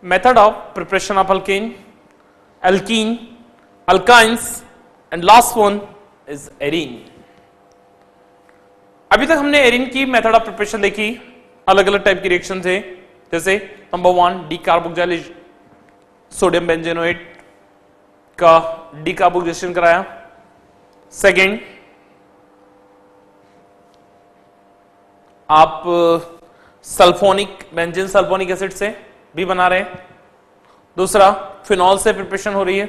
method of preparation of alkane, alkene, alkynes and last one is arene. अभी तक हमने Erin की method of preparation देखी, अलग अलग टाइप की रिएक्शन थे, जैसे नंबर 1 डीकार्बोक्सिलेज सोडियम बेंजेनोएट का डीकार्बोक्सिलेशन कराया, सेकेंड आप सल्फोनिक बेंजीन सल्फोनिक एसिड से भी बना रहे हैं, दूसरा फिनॉल से प्रिपरेशन हो रही है,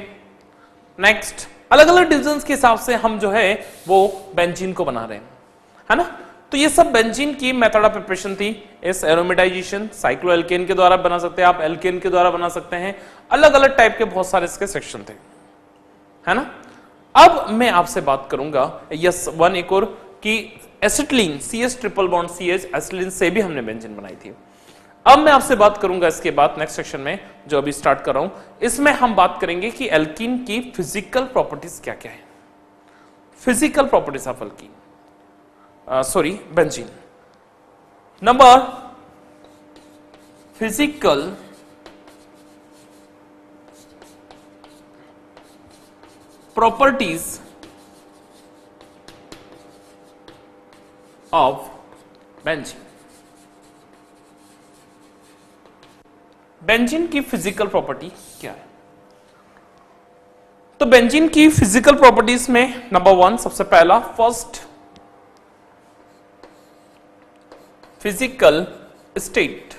नेक्स्ट अलग अलग डिविजन्स के हिसाब से हम जो है वो बेंजीन को बना रहे हैं, है ना। तो ये सब बेंजीन की मेथड ऑफ प्रिपरेशन थी। इस एरोमेटाइजेशन साइक्लोएल्केन के द्वारा बना सकते हैं आप, एल्केन के द्वारा बना सकते हैं, अलग अलग टाइप के बहुत सारे इसके सेक्शन थे, है ना। अब मैं आपसे बात करूंगा यस वन एक और कि acetylene CH triple bond CH acetylene से भी हमने बेंजीन बनाई थी। अब मैं आपसे बात करूंगा इसके बाद नेक्स्ट सेक्शन में जो अभी स्टार्ट कर रहा हूं, इसमें हम बात करेंगे कि एल्कीन की फिजिकल प्रॉपर्टीज क्या क्या है, physical properties of alkene sorry benzene. Number physical properties of benzene. Benzene की फिजिकल प्रॉपर्टी क्या है? तो बेंजीन की फिजिकल प्रॉपर्टीज में नंबर 1 सबसे पहला फर्स्ट फिजिकल स्टेट।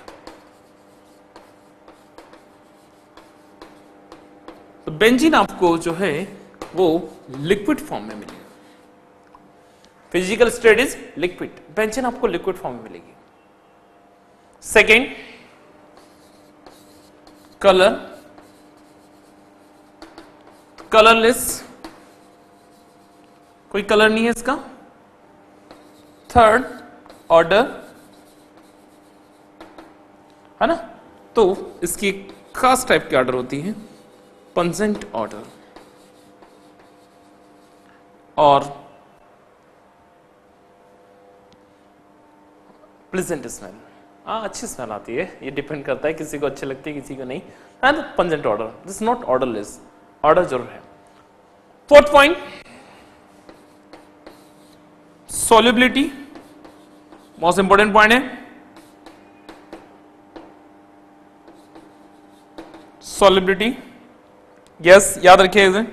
तो बेंजीन आपको जो है वो लिक्विड फॉर्म में मिलेगा, physical state is liquid, benzene आपको लिक्विड फॉर्म में मिलेगी। सेकेंड कलर, कलरलेस, कोई कलर नहीं है इसका। थर्ड ऑर्डर, है ना, तो इसकी खास टाइप की ऑर्डर होती है पंजेंट ऑर्डर और प्लेजेंट स्मेल। अच्छी स्मेल आती है, ये डिपेंड करता है किसी को अच्छी लगती है किसी को नहीं, है ना। Pungent order, this not odourless, order जरूर है। Fourth point solubility, most important point है सॉल्युबिलिटी। यस याद रखिए,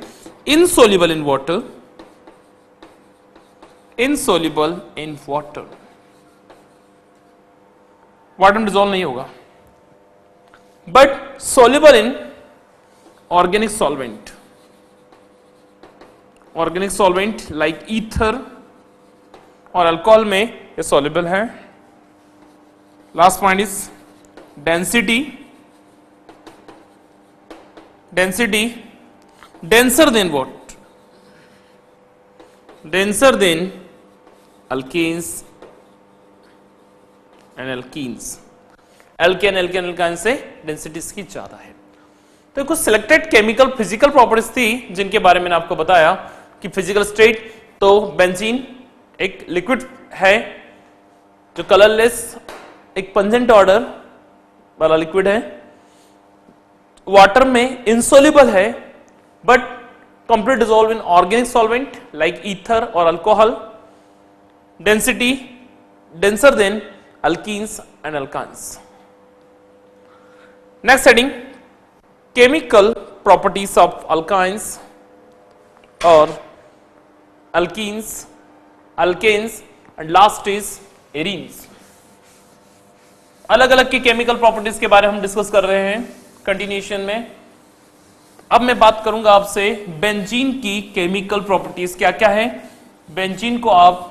insoluble in water, insoluble in water, water में डिजोल्व नहीं होगा, but soluble in organic solvent, organic solvent like ether और alcohol में ये सॉल्युबल है। Last point is density, density denser than what? Denser than alkanes and alkenes. Alkane, alkane, alkyne से density इसकी ज्यादा है। तो कुछ सिलेक्टेड केमिकल फिजिकल प्रॉपर्टीज थी जिनके बारे में आपको बताया कि फिजिकल स्टेट, तो बेंजीन एक लिक्विड है जो कलरलेस, एक पंजेंट ऑर्डर वाला लिक्विड है, वाटर में इंसोल्युबल है but complete dissolve in organic solvent like ether और alcohol, density denser than alkenes and alkynes. Next heading chemical properties of alkynes और alkenes, alkanes and last is arenes. अलग अलग की chemical properties के बारे में हम डिस्कस कर रहे हैं कंटिन्यूएशन में। अब मैं बात करूंगा आपसे बेंजीन की केमिकल प्रॉपर्टीज क्या क्या है। बेंजीन को आप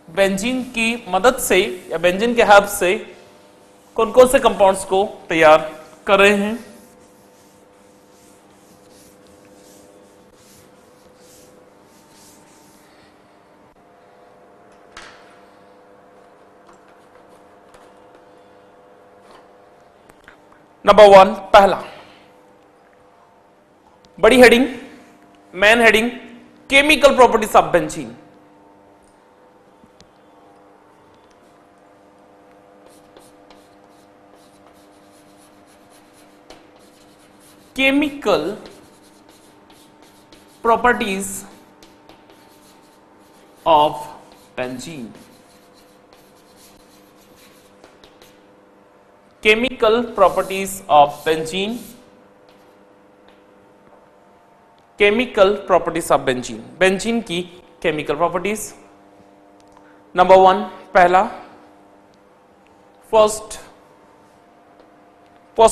बेंजीन की मदद से या बेंजीन के हेल्प से कौन कौन से कंपाउंड्स को तैयार कर रहे हैं। नंबर 1 पहला बड़ी heading, main heading chemical properties of benzene. chemical properties of benzene. Chemical properties of benzene. Chemical properties of benzene. Benzene की chemical properties. Number 1, पहला, first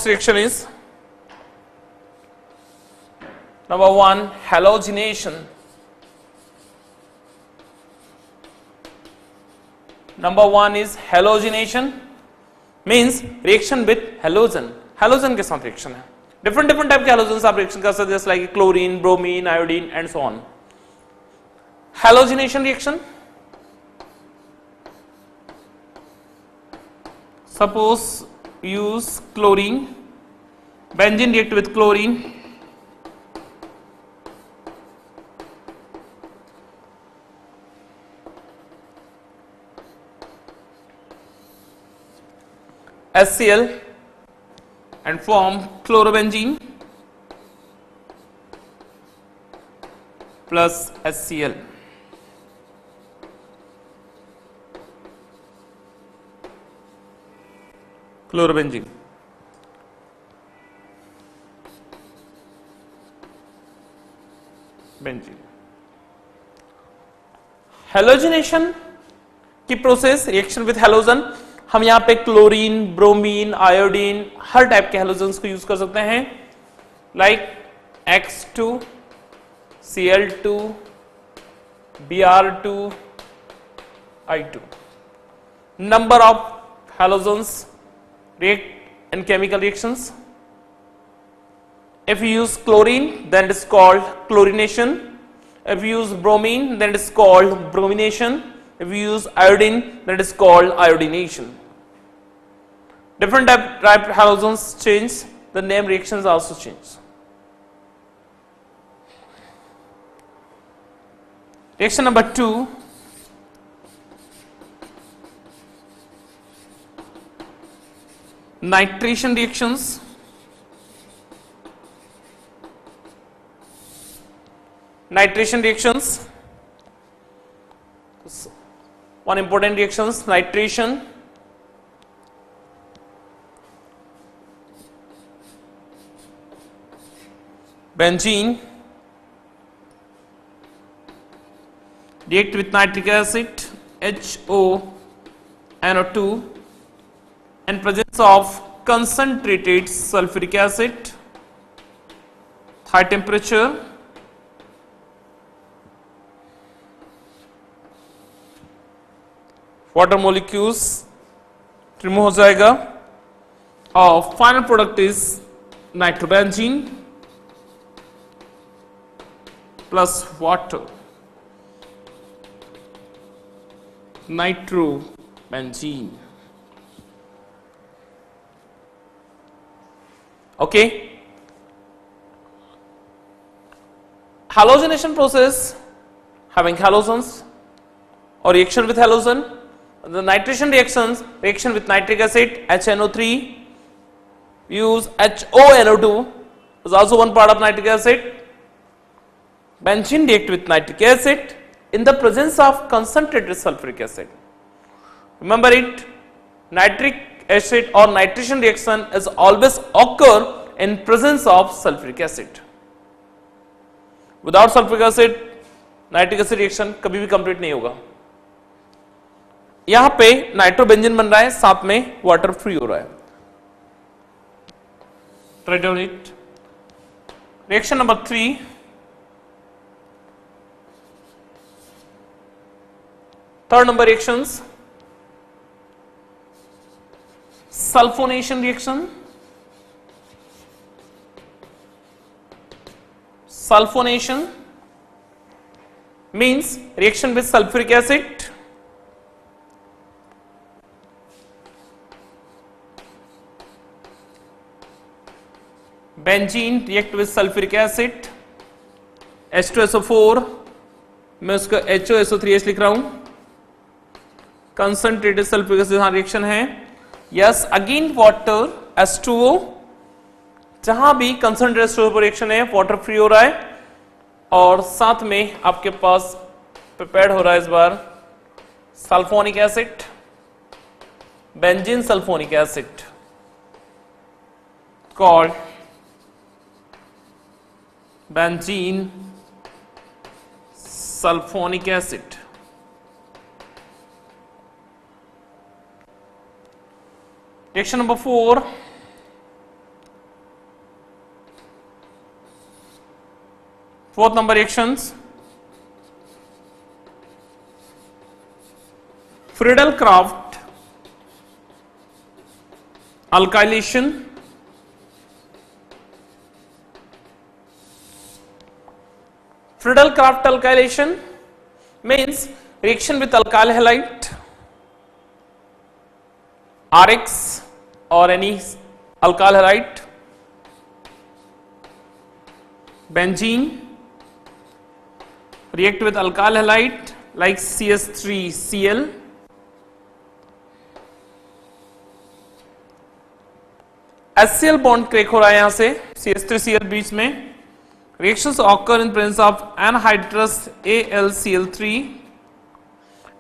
reaction is number 1, halogenation. Number 1 is halogenation, means reaction with halogen. Halogen के साथ reaction है. Different type के halogens आप reaction कर सकते हैं, just like chlorine, bromine, iodine and so on. Halogenation reaction. Suppose use chlorine, benzene react with chlorine. HCl and form chlorobenzene plus HCl. Chlorobenzene. Benzene. Halogenation की process, reaction with halogen. हम यहां पे chlorine, bromine, iodine, हर type के halogens को use कर सकते हैं, like X2, Cl2, Br2, I2. Number of halogens react in chemical reactions. If you use chlorine, then it is called chlorination. If you use bromine, then it is called bromination. If you use iodine, then it is called iodination. Different type halogens change, the name reactions also change. Reaction number 2, nitration reactions. Nitration reactions, one important reactions, nitration. Benzene react with nitric acid, HONO2, in presence of concentrated sulfuric acid, high temperature. Water molecules remove हो जाएगा और final product is nitrobenzene plus water. Nitrobenzene. Okay. Halogenation process having halogens or reaction with halogen. The nitration reactions, reaction with nitric acid, HNO3, use HONO2 is also one part of nitric acid. Benzene react with nitric acid in the presence of concentrated sulfuric acid. Remember it, nitric acid or nitration reaction is always occur in presence of sulfuric acid. Without sulfuric acid, nitric acid reaction कभी भी complete नहीं होगा. यहां पे nitrobenzene बन रहा है, साथ में वाटर फ्री हो रहा है. Try down it. Reaction number 3, third number reactions, sulfonation reaction. Sulfonation means reaction with sulfuric acid. Benzene react with sulfuric acid, H2SO4, मैं उसका HOSO3H लिख रहा हूं. कंसंट्रेटेड सल्फ्यूरिक एसिड यहां रिएक्शन है. यस, अगेन वाटर H2O जहां भी concentrated reaction है वाटर फ्री हो रहा है और साथ में आपके पास प्रिपेयर्ड हो रहा है इस बार sulfonic acid, benzene sulfonic acid called benzene sulfonic acid. Reaction number 4, fourth number reactions, Friedel-Crafts alkylation, Friedel-Crafts alkylation means reaction with alkyl halide, RX or any alkyl halide, benzene react with alkyl halide like CS3Cl, HCl bond crack हो रहा है यहां से CS3Cl बीच में, reactions occur in presence of anhydrous AlCl3,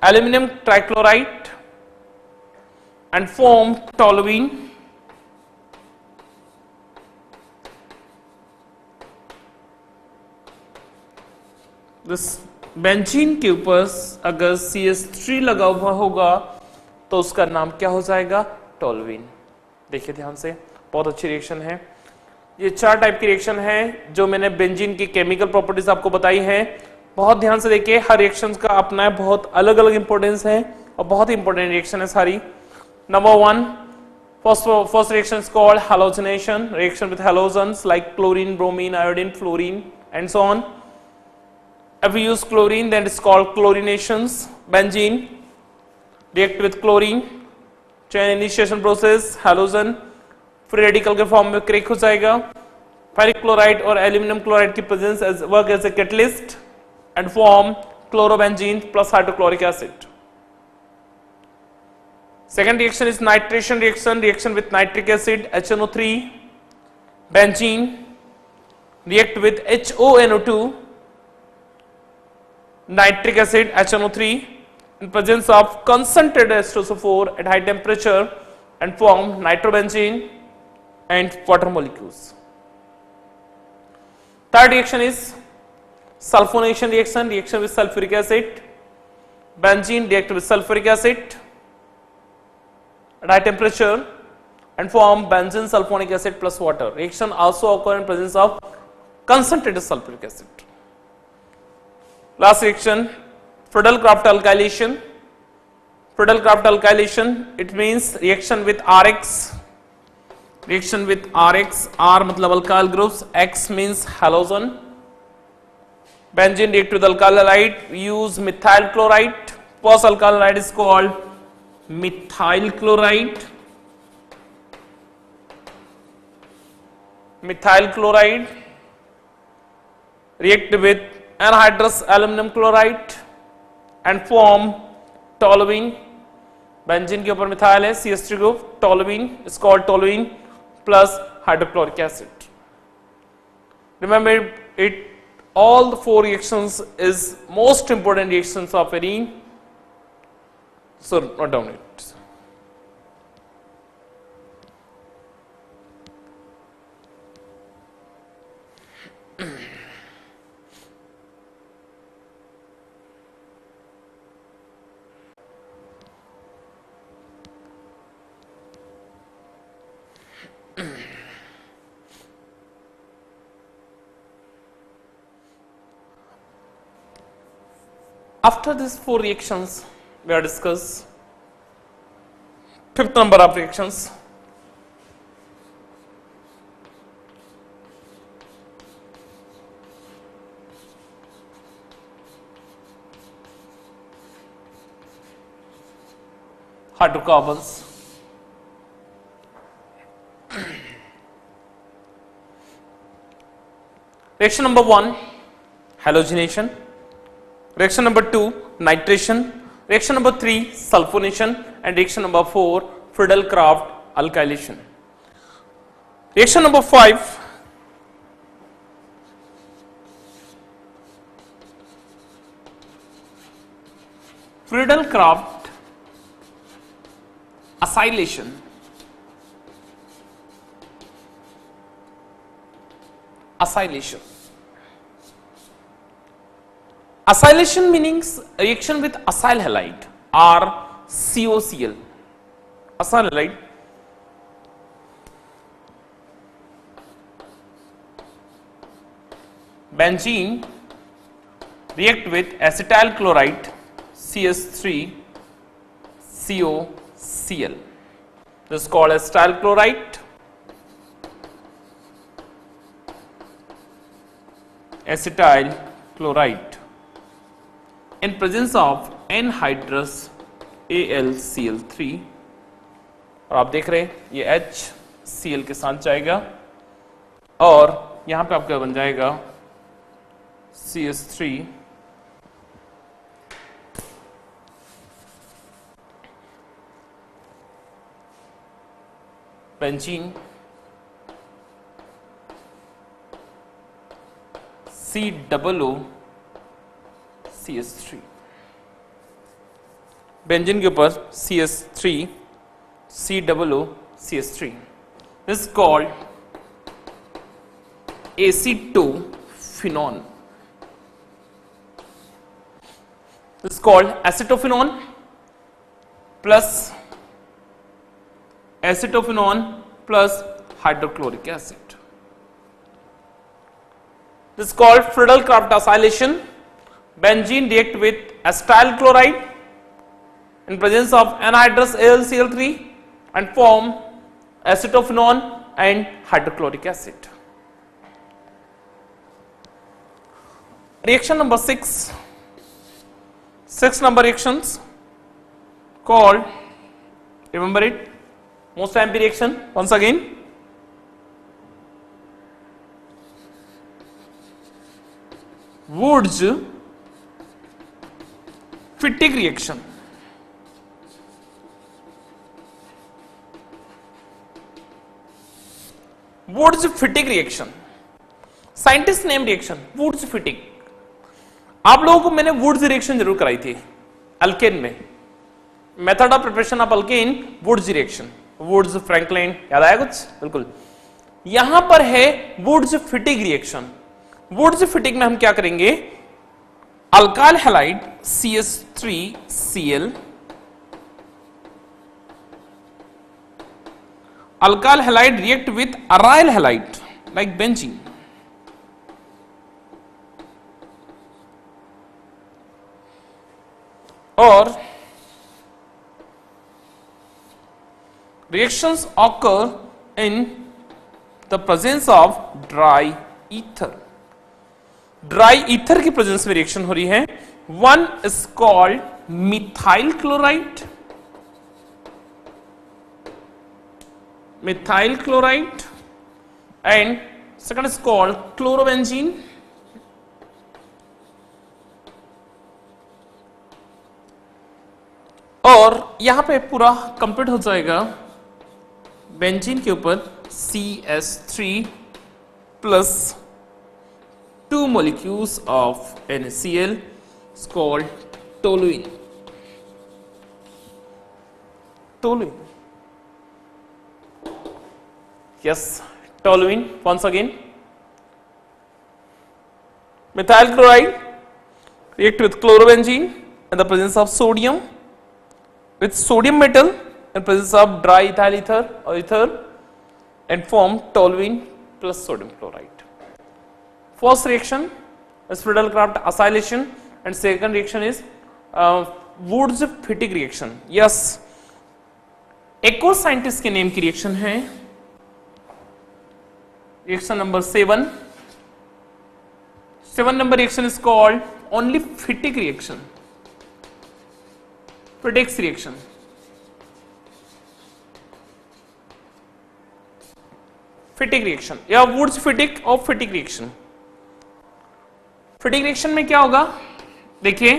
aluminum trichloride and form toluene. This benzene के ऊपर अगर CS3 लगा हुआ होगा तो उसका नाम क्या हो जाएगा? टोलुइन। देखिए ध्यान से, बहुत अच्छी रिएक्शन है। ये 4 टाइप की रिएक्शन है जो मैंने बेंजीन की केमिकल प्रॉपर्टीज आपको बताई हैं। बहुत ध्यान से देखिए, हर रिएक्शंस का अपना बहुत अलग अलग इंपॉर्टेंस है और बहुत ही इंपॉर्टेंट रिएक्शन है सारी। Number 1, first reaction is called halogenation, reaction with halogens like chlorine, bromine, iodine, fluorine and so on. If we use chlorine then it's called chlorinations. Benzene react with chlorine, chain initiation process, halogen free radical के form में crack हो जाएगा। Ferric chloride और aluminium chloride की presence as work as a catalyst and form chlorobenzene plus hydrochloric acid. Second reaction is nitration reaction, reaction with nitric acid HNO3, benzene react with HONO2, nitric acid HNO3 in presence of concentrated H2SO4 at high temperature and form nitrobenzene and water molecules. Third reaction is sulfonation reaction, reaction with sulfuric acid. Benzene react with sulfuric acid at high temperature and form benzene sulfonic acid plus water. Reaction also occur in presence of concentrated sulfuric acid. Last reaction, Friedel-Crafts alkylation. Friedel-Crafts alkylation, it means reaction with RX. Reaction with RX, R मतलब alkyl groups, X means halogen. Benzene react with alkyl halide, we use methyl chloride. First alkyl halide is called methyl chloride. Methyl chloride react with anhydrous aluminum chloride and form toluene. Benzene के ऊपर methyl है, CH3 group, toluene is called toluene plus hydrochloric acid. Remember it, all the 4 reactions is most important reactions of any, so note down it. After these 4 reactions we are discussed 5th number of reactions, hydrocarbons. Reaction number 1, halogenation. Reaction number 2, nitration. Reaction number 3, sulfonation. And reaction number 4, Friedel-Crafts alkylation. Reaction number 5. Friedel-Crafts acylation. Acylation. Acylation means reaction with acyl halide or COCl. Acyl halide. Benzene react with acetyl chloride CS3COCl. This is called acetyl chloride. Acetyl chloride in presence of anhydrous AlCl3, और आप देख रहे हैं ये HCl के साथ जाएगा और यहां पे आपका बन जाएगा CS3 benzene COO CS3 benzene के ऊपर CS3 COO CS3. This is called acetophenone. This is called acetophenone plus hydrochloric acid. This is called Friedel-Crafts acylation. Benzene react with acetyl chloride in presence of anhydrous AlCl3 and form acetophenone and hydrochloric acid. Reaction number 6. 6 number reactions called, remember it, most MP reaction once again. Wurtz-Fittig reaction. Wurtz-Fittig reaction. Scientist name reaction Wurtz-Fittig. आप लोगों को मैंने Wurtz reaction जरूर कराई थी alkane में. Method of preparation of alkane Wurtz reaction. Wurtz Franklin याद आया कुछ? बिल्कुल. यहां पर है वुड्स-फिटिग रिएक्शन. वुड्स-फिटिग में हम क्या करेंगे? Alkyl halide CS3Cl, alkyl halide react with aryl halide like benzene. और reactions occur in the presence of dry ether. Dry ether की प्रेजेंस में रिएक्शन हो रही है. One is called methyl chloride. Methyl chloride and second is called chlorobenzene. और यहां पे पूरा कंप्लीट हो जाएगा बेंजीन के ऊपर CS3 plus 2 molecules of NaCl is called toluene. Toluene. Yes, toluene once again. Methyl chloride react with chlorobenzene in the presence of sodium with sodium metal in presence of dry ethyl ether or ether and form toluene plus sodium chloride. First reaction is Friedel-Crafts acylation and second reaction is Wurtz-Fittig reaction. Yes, एक और scientist के name की reaction है. Reaction number 7. 7 number reaction is called only Fittig reaction. Fittig's reaction. Fittig reaction या Wurtz-Fittig और Fittig reaction. Fittig reaction में क्या होगा? देखिए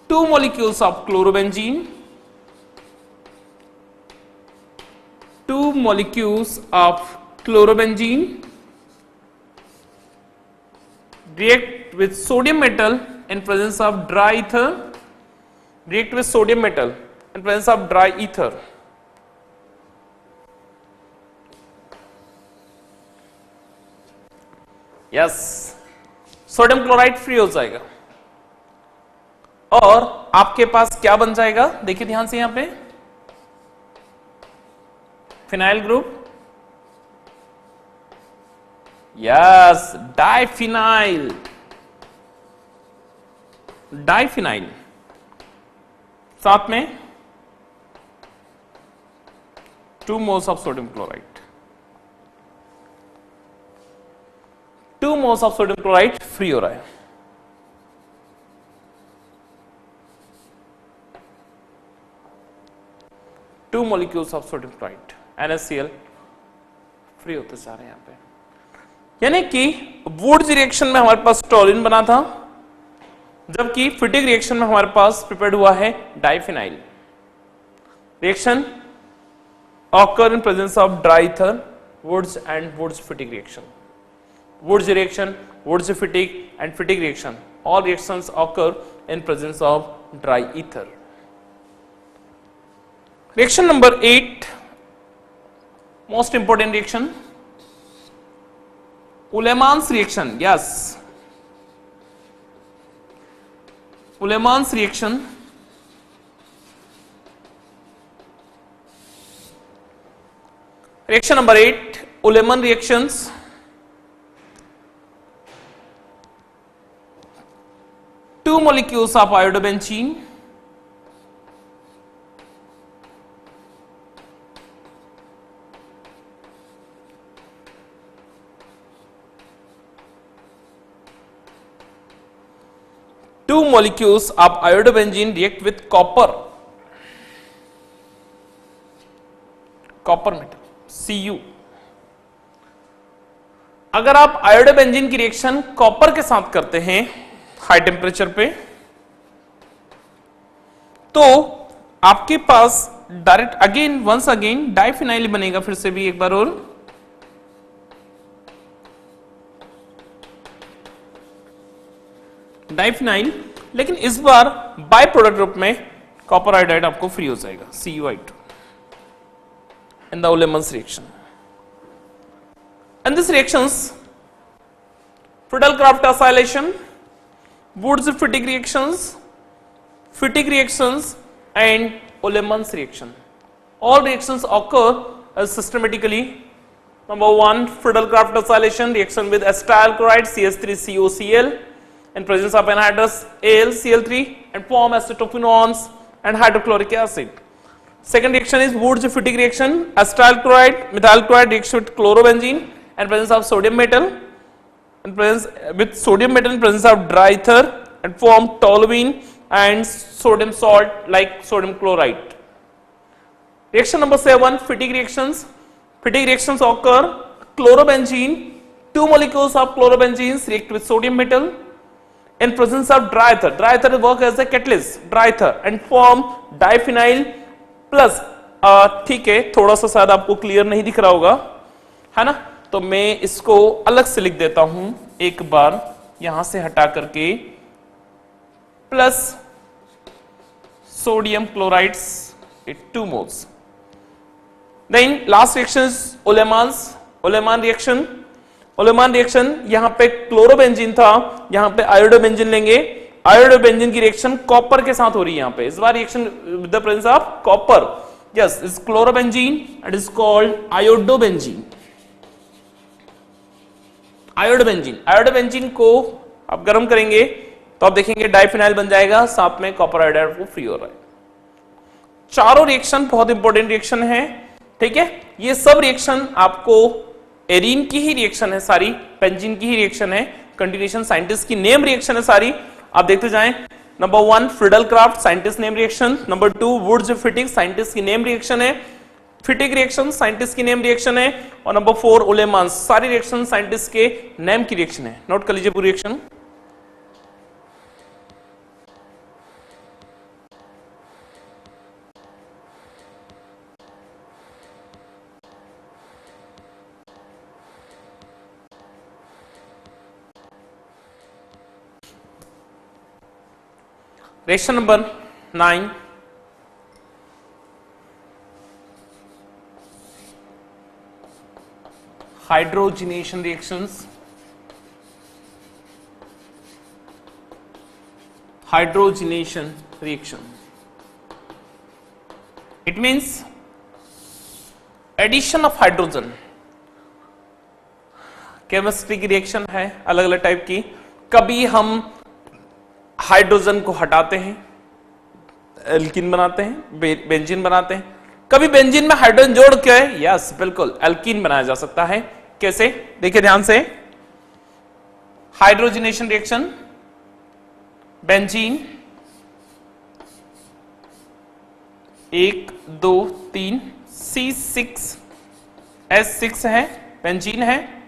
2 molecules of chlorobenzene molecules of chlorobenzene react with sodium metal in presence of dry ether. React with sodium metal in presence of dry ether. Yes, sodium chloride free हो जाएगा और आपके पास क्या बन जाएगा, देखिए ध्यान से यहां पे phenyl group, yes diphenyl, diphenyl साथ में 2 moles of sodium chloride, 2 moles of sodium chloride free हो रहा है। Two molecules of sodium chloride NaCl free होते जा रहे हैं यहां पे, यानी कि वुड्स रिएक्शन में हमारे पास टॉलिन बना था, जबकि फिटिक रिएक्शन में हमारे पास प्रिपेयर्ड हुआ है diphenyl. Reaction occur in presence of dry ether, Wurtz and Wurtz Fittig reaction, Wurtz reaction, Wurtz fatigue and fatigue reaction. All reactions occur in presence of dry ether. Reaction number 8, most important reaction, Ullmann's reaction. Yes, Ullmann's reaction. Reaction number 8, Ullmann reactions. Two molecules of iodobenzene react with copper metal Cu। अगर आप iodobenzene की reaction copper के साथ करते हैं high temperature पे, तो आपके पास direct again once again diphenyl बनेगा, फिर से भी एक बार और डाइफिनाइल, लेकिन इस बार बाय प्रोडक्ट रूप में कॉपर आयोडाइड आपको फ्री हो जाएगा CuI2 in the Ullmann's reaction. And these reactions, Friedel-Crafts acylation, Wurtz fatigue reactions and Ullmann's reaction. All reactions occur systematically. Number 1, Friedel-Crafts acylation, reaction with acetyl chloride CH3COCl in presence of anhydrous AlCl3 and form acetophenones and hydrochloric acid. Second reaction is Wurtz fatigue reaction, acetyl chloride, methyl chloride reaction with chlorobenzene and presence of sodium metal. In presence with sodium metal in presence of dry ether and form toluene and sodium salt like sodium chloride. Reaction number 7, fatigue reactions. Fatigue reactions occur chlorobenzene, 2 molecules of chlorobenzene react with sodium metal in presence of dry ether. Dry ether work as a catalyst, dry ether and form diphenyl plus ठीक है, थोड़ा सा शायद आपको clear नहीं दिख रहा होगा, है ना, तो मैं इसको अलग से लिख देता हूं एक बार यहां से हटा करके, plus sodium chlorides 2 moles. Then last reaction is Ullmann reaction. Ullmann reaction यहां पे क्लोरोबेंजीन था, यहां पे आयोडोबेंजीन लेंगे, आयोडोबेंजीन की रिएक्शन कॉपर के साथ हो रही है यहां पे, इस बार reaction with the presence of copper, yes is chlorobenzene and is called iodobenzene. Iodobenzene को आप गर्म करेंगे तो आप देखेंगे डाइफिनाइल बन जाएगा, साथ में कॉपर आयोडाइड को फ्री हो रहा है. चारों रिएक्शन बहुत इंपॉर्टेंट रिएक्शन है, ठीक है, ये सब रिएक्शन आपको एरीन की ही रिएक्शन है, सारी बेंजीन की ही रिएक्शन है, कंटिन्यूएशन साइंटिस्ट की नेम रिएक्शन है सारी, आप देखते जाएं. Number 1 Friedel Craft scientist name reaction, number 2 Wurtz Fittig scientist की नेम रिएक्शन है, फिटिक रिएक्शन साइंटिस्ट की नेम रिएक्शन है, और नंबर 4 उलेमान्स, सारी रिएक्शन साइंटिस्ट के नेम की रिएक्शन है. नोट कर लीजिए पूरी reaction. Reaction number 9, hydrogenation reactions. Hydrogenation reaction. It means addition of hydrogen. Chemistry की रिएक्शन है अलग अलग टाइप की। कभी हम हाइड्रोजन को हटाते हैं, एल्कीन बनाते हैं, बेंजीन बनाते हैं। कभी बेंजीन में हाइड्रोजन जोड़ के, यस बिल्कुल, एल्कीन बनाया जा सकता है। कैसे? देखिए ध्यान से, हाइड्रोजनेशन रिएक्शन, बेंजीन 1 2 3 C6H6 है, बेंजीन है।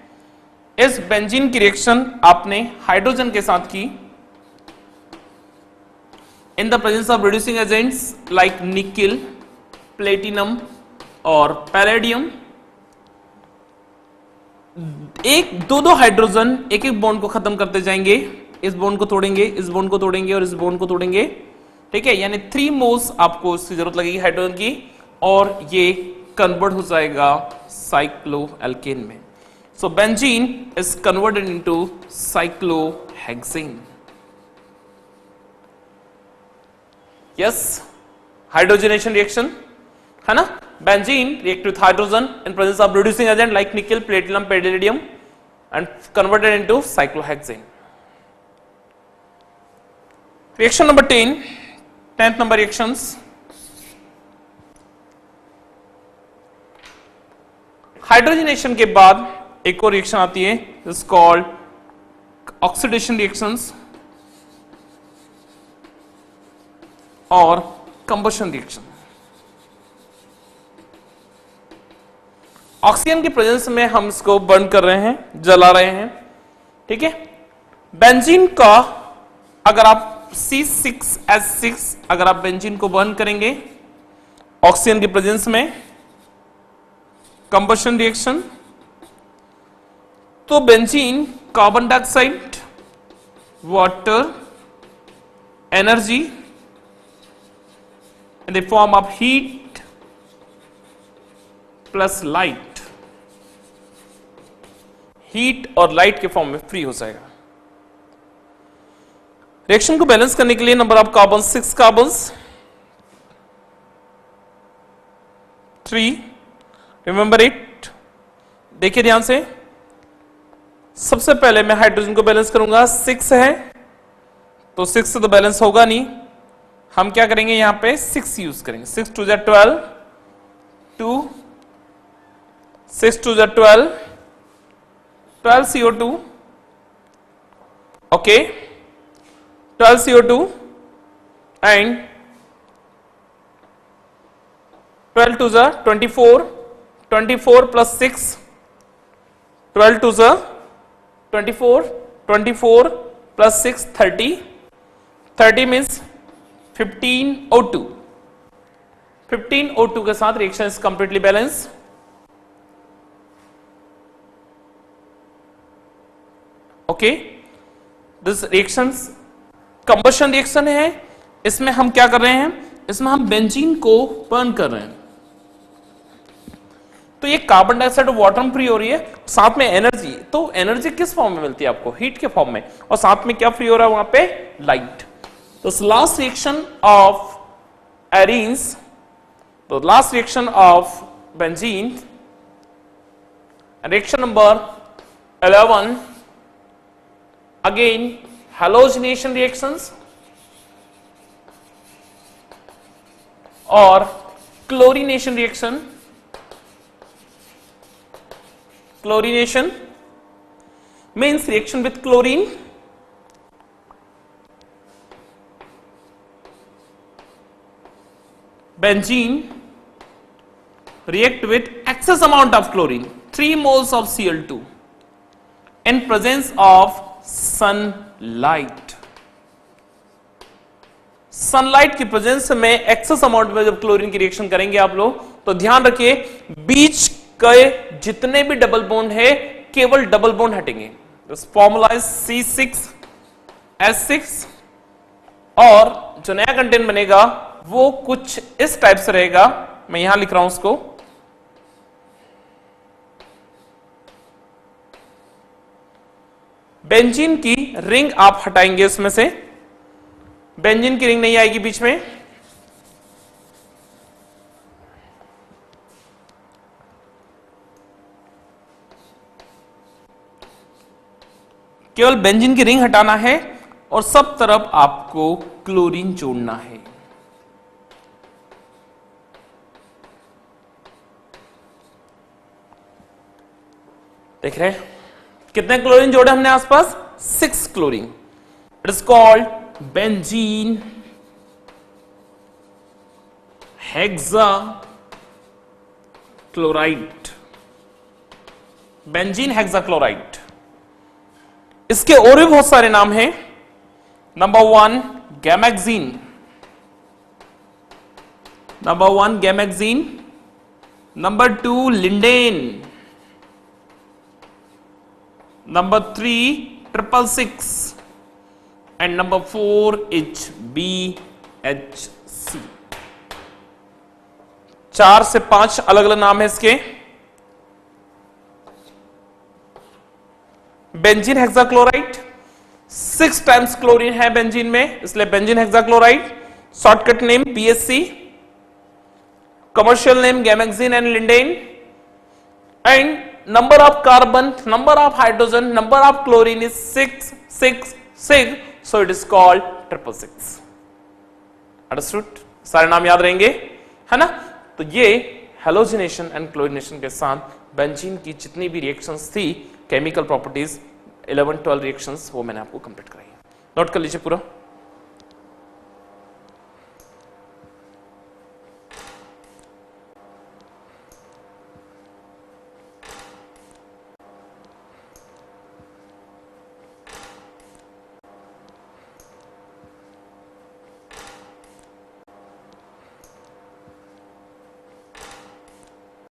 इस बेंजीन की रिएक्शन आपने हाइड्रोजन के साथ की in the presence of reducing agents like nickel, platinum और पैलेडियम। एक दो हाइड्रोजन एक एक बॉन्ड को खत्म करते जाएंगे, इस बॉन्ड को तोड़ेंगे, इस बॉन्ड को तोड़ेंगे और इस बॉन्ड को तोड़ेंगे। ठीक है, यानी 3 मोल्स आपको इसकी जरूरत लगेगी हाइड्रोजन की, और ये कन्वर्ट हो जाएगा साइक्लोएल्केन में। So benzene is converted into cyclohexane. Yes, hydrogenation reaction है ना। Benzene react with hydrogen in presence of reducing agent like nickel, platinum, palladium and converted into cyclohexane. Reaction number 10, 10th number reactions. Hydrogenation के बाद एक और reaction आती है, is called oxidation reactions और combustion reaction. Oxygen की presence में हम इसको बर्न कर रहे हैं, जला रहे हैं। ठीक है, बेंजीन का अगर आप C6H6 अगर आप बेंजीन को बर्न करेंगे ऑक्सीजन की प्रेजेंस में, कंबशन रिएक्शन, तो benzene carbon dioxide, water, energy in the form of heat plus light, heat और लाइट के फॉर्म में फ्री हो जाएगा। रिएक्शन को बैलेंस करने के लिए number of carbon 6 carbons, 3, remember it. देखिए ध्यान से, सबसे पहले मैं हाइड्रोजन को बैलेंस करूंगा, 6 है तो 6 से तो बैलेंस होगा नहीं, हम क्या करेंगे यहां पे 6 यूज करेंगे। 6 2 जा 12, 2 6 2 जा 12, 12 CO2, ओके, 12 CO2 and 12 2 जा 24, 24 plus 6, 12 2 जा 24, 24 plus 6 30, 30 means 15 O2, 15 O2 के साथ reaction is completely balance. Okay, this reactions combustion reaction है। इसमें हम क्या कर रहे हैं, इसमें हम बेंजीन को बर्न कर रहे हैं, तो ये कार्बन डाइऑक्साइड और वाटर फ्री हो रही है, साथ में एनर्जी। तो एनर्जी किस फॉर्म में मिलती है आपको, हीट के फॉर्म में, और साथ में क्या फ्री हो रहा है वहां पे, लाइट। तो लास्ट रिएक्शन ऑफ एरीन्स, तो last reaction of benzene, reaction number 11, again halogenation reactions और chlorination reaction. Chlorination means reaction with chlorine, benzene react with excess amount of chlorine, 3 moles of Cl2 in presence of sunlight. Sunlight की presence में excess amount में जब chlorine की reaction करेंगे आप लोग, तो ध्यान रखिए बीच के जितने भी डबल बॉन्ड है केवल डबल बॉन्ड हटेंगे। फॉर्मूला इज C6H6 और जो नया कंटेंट बनेगा वो कुछ इस टाइप से रहेगा, मैं यहां लिख रहा हूं उसको। बेंजीन की रिंग आप हटाएंगे, उसमें से बेंजीन की रिंग नहीं आएगी बीच में। केवल बेंजीन की रिंग हटाना है और सब तरफ आपको क्लोरीन जोड़ना है। देख रहे हैं कितने क्लोरीन जोड़े हमने आसपास? 6 chlorine. It is called benzene hexa chloride. Benzene hexa chloride. इसके और भी बहुत सारे नाम हैं। Number 1 Gammexane, number 1 Gammexane, number 2 lindane, number 3 666 and number 4 HBHC। 4 से 5 अलग अलग नाम है इसके। बेंजीन हेक्साक्लोराइड 6 टाइम्स क्लोरीन है बेंजीन में, इसलिए benzene hexachloride. Shortcut name BSC, commercial name Gammexane and lindane, and number of carbon, number of hydrogen, number of chlorine is 666, so it is called 666. Understood? सारे नाम याद रहेंगे, है ना? तो ये हेलोजिनेशन एंड क्लोरिनेशन के साथ बेंजीन की जितनी भी रिएक्शंस थी, केमिकल प्रॉपर्टीज 11-12 रिएक्शंस, वो मैंने आपको कंप्लीट कराई। नोट कर लीजिए पूरा।